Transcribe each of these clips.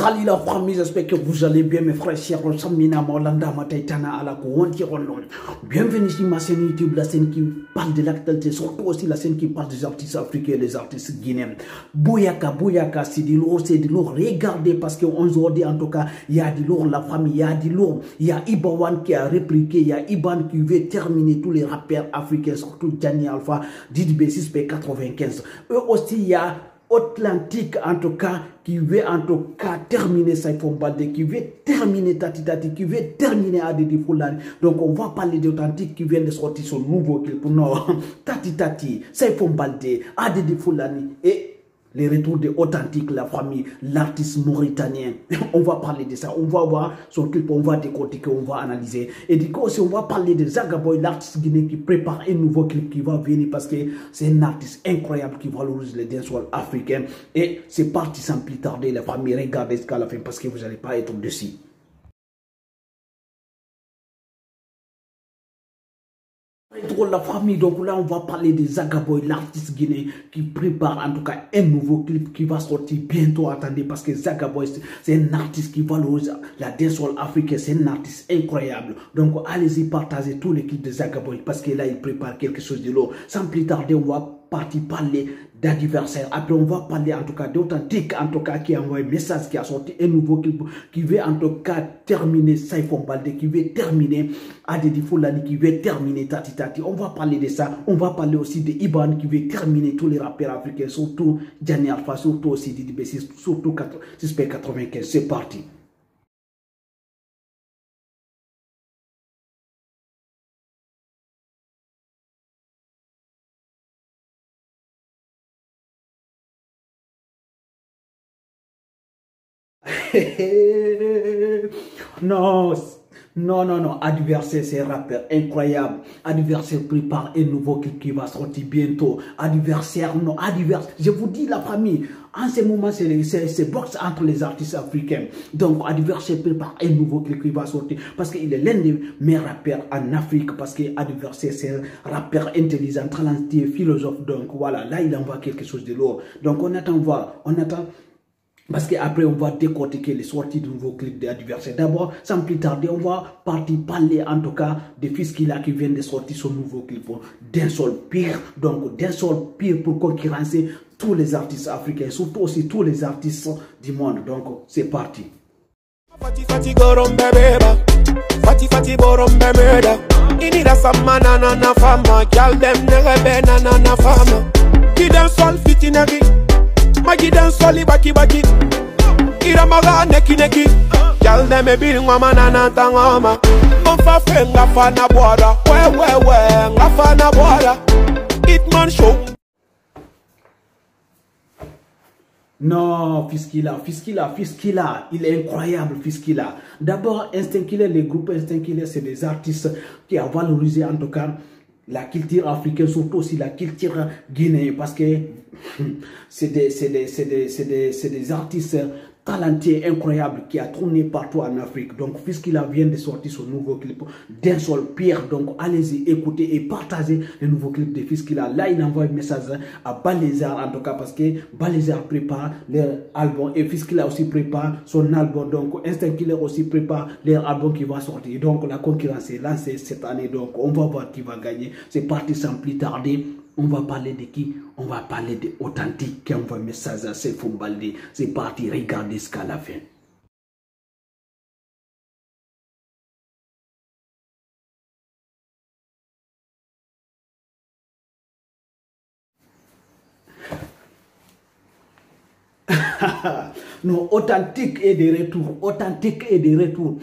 Salut la famille, j'espère que vous allez bien mes frères chers. Bienvenue sur ma chaîne YouTube, la chaîne qui parle de l'actualité, surtout aussi la chaîne qui parle des artistes africains et des artistes guinéens. Bouyaka, c'est du lourd, regardez parce qu'aujourd'hui en tout cas, il y a du lourd, la famille, il y a du lourd. Il y a Ibawan qui a répliqué, il y a Iban qui veut terminer tous les rappeurs africains, surtout Gianni Alpha, Didibé 6P95. Eux aussi, il y a Atlantique en tout cas qui veut en tout cas terminer Saifon Baldé, qui veut terminer Tati, qui veut terminer Adedi Foulani. Donc on va parler d'Authentique qui vient de sortir son nouveau clip. Non, Tati, Saifon Baldé, Adedi Foulani et les retours de Authentique, la famille, l'artiste mauritanien. On va parler de ça, on va voir son clip, on va décortiquer, on va analyser. Et du coup aussi on va parler de Zagaboy, l'artiste guinéen qui prépare un nouveau clip qui va venir parce que c'est un artiste incroyable qui valorise les dancehall africains. Et c'est parti sans plus tarder, la famille, regardez jusqu'à la fin parce que vous n'allez pas être dessus. La famille, donc là on va parler de Zagaboy, l'artiste guinéen qui prépare en tout cas un nouveau clip qui va sortir bientôt. Attendez, parce que Zagaboy c'est un artiste qui valorise la dancehall africaine, c'est un artiste incroyable. Donc allez-y partager tous les clips de Zagaboy parce que là il prépare quelque chose de lourd. Sans plus tarder, on va partir parler d'adversaire. Après on va parler en tout cas d'Authentique, en tout cas qui a envoyé un message, qui a sorti un nouveau clip qui veut en tout cas terminer Saifon Baldé, qui veut terminer Adedi Foulani, qui veut terminer Tati. On va parler de ça. On va parler aussi de Iban qui veut terminer tous les rappeurs africains, surtout Gianni Alpha, surtout aussi Didibé, surtout 6P95. C'est parti. Non, adversaire c'est un rappeur incroyable. Adversaire prépare un nouveau clip qui va sortir bientôt. Adversaire, je vous dis la famille, en ce moment c'est boxe entre les artistes africains. Donc adversaire prépare un nouveau clip qui va sortir parce qu'il est l'un des meilleurs rappeurs en Afrique, parce que adversaire c'est un rappeur intelligent, talentueux, philosophe. Donc voilà, là il envoie quelque chose de lourd. Donc on attend. Parce qu'après, on va décortiquer les sorties de nouveaux clips d'adversaires. D'abord, sans plus tarder, on va partir parler en tout cas de Fiskila qui vient de sortir son nouveau clip Dancehall Pire. Donc, Dancehall Pire pour concurrencer tous les artistes africains, surtout aussi tous les artistes du monde. Donc, c'est parti. Magi dan soli baki ira maga neki gal de me bir ngoma na tangoma on fa fe nga fa na boda we nga fa na boda Hitman show. Non, Fiskila, il est incroyable, Fiskila. D'abord, Instinct Killer, les groupes Instinct Killer, c'est des artistes qui ont valorisé en tout cas la culture africaine, surtout aussi la culture guinéenne, parce que c'est des artistes talentueux, incroyables, qui a tourné partout en Afrique. Donc, puisqu'il vient de sortir son nouveau clip Dancehall Pire, donc allez-y, écoutez et partagez le nouveau clip de Fiskila. Là, il envoie un message à Balézard, en tout cas, parce que Balézard prépare leur album et Fiskila aussi prépare son album. Donc, Instinct Killer aussi prépare leur album qui va sortir. Donc, la concurrence est lancée cette année. Donc, on va voir qui va gagner. C'est parti sans plus tarder. On va parler de qui? On va parler de Authentique qui envoie un message à Saifon Baldé. C'est parti, regardez jusqu'à la fin. Non, Authentique est de retour.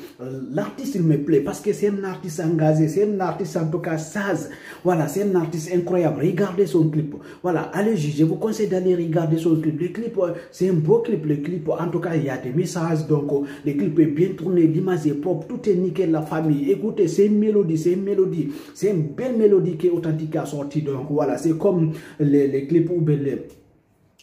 L'artiste, il me plaît parce que c'est un artiste engagé, c'est un artiste en tout cas sage. Voilà, c'est un artiste incroyable. Regardez son clip. Voilà, allez-y, je vous conseille d'aller regarder son clip. Le clip, c'est un beau clip. Le clip, en tout cas, il y a des messages. Donc, le clip est bien tourné, l'image est propre, tout est nickel, la famille. Écoutez, c'est une mélodie. C'est une belle mélodie que Authentique a sorti. Donc, voilà, c'est comme les clips où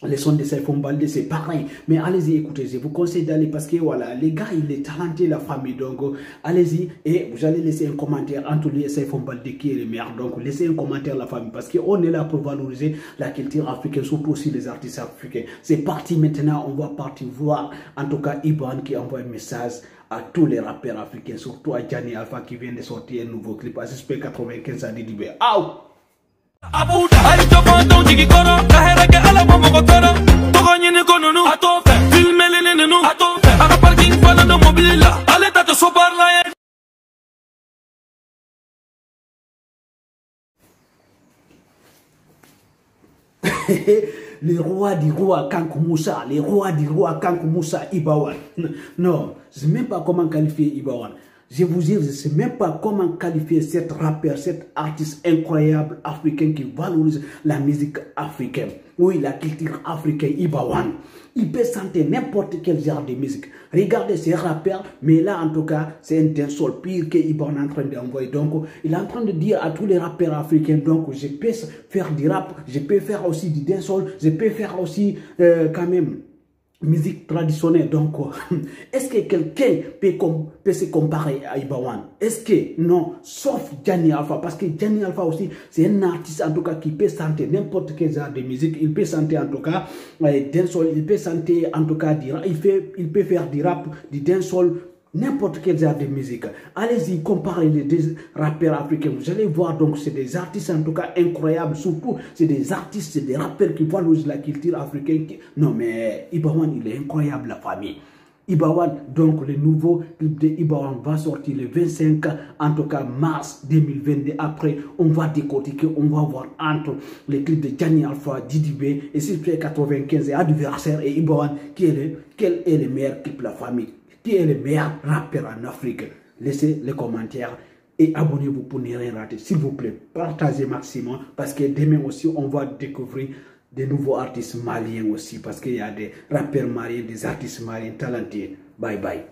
Les sons de Saifon Baldé, c'est pareil. Mais allez-y, écoutez, je vous conseille d'aller parce que voilà, les gars, il est talenté, la famille. Donc, allez-y et vous allez laisser un commentaire entre lui et Saifon Baldé qui est le meilleur. Donc, laissez un commentaire la famille parce qu'on est là pour valoriser la culture africaine, surtout aussi les artistes africains. C'est parti maintenant, on va partir voir en tout cas Iban qui envoie un message à tous les rappeurs africains, surtout à Gianni Alpha qui vient de sortir un nouveau clip à Suspect 95 à Didibé. Aouh! Abuda, ay chapando jigi kono, kahera ke ala momo ko toro, togo nyini kono nu, atofe, filmele nene nu, atofe, aga parking fana no mobila, ale tato sobar la ye. Les rois du roi Kankou Moussa, les rois du roi Kankou Moussa Ibawan. Non, je ne sais même pas comment qualifier Ibawan. Je vous dis, je ne sais même pas comment qualifier cet rappeur, cet artiste incroyable africain qui valorise la musique africaine. Oui, la culture africaine, Ibawan. Il peut chanter n'importe quel genre de musique. Regardez ces rappeurs, mais là en tout cas, c'est un dancehall pire que Ibawan est en train d'envoyer. Donc, il est en train de dire à tous les rappeurs africains, donc je peux faire du rap, je peux faire aussi du dancehall, je peux faire aussi quand même musique traditionnelle. Donc, est-ce que quelqu'un peut se comparer à Ibawan? Est-ce que non? Sauf Gianni Alpha, parce que Gianni Alpha aussi, c'est un artiste en tout cas qui peut chanter n'importe quel genre de musique. Il peut chanter en tout cas dancehall, il peut chanter en tout cas du rap, il peut faire du rap, du dancehall, n'importe quel genre de musique. Allez-y, comparez les deux rappeurs africains. Vous allez voir, donc, c'est des artistes en tout cas incroyables. Surtout, c'est des artistes, c'est des rappeurs qui valorisent la culture africaine. Non, mais Ibawan, il est incroyable, la famille. Ibawan, donc, le nouveau clip de Ibawan va sortir le 25, en tout cas, mars 2022. Après, on va décortiquer, on va voir entre les clips de Gianni Alpha, Didibé et Suspect 95 et Adversaire et Ibawan, quel est le meilleur clip de la famille. Qui est le meilleur rappeur en Afrique? Laissez les commentaires et abonnez-vous pour ne rien rater. S'il vous plaît, partagez maximum parce que demain aussi, on va découvrir des nouveaux artistes maliens aussi parce qu'il y a des rappeurs maliens, des artistes maliens talentueux. Bye bye.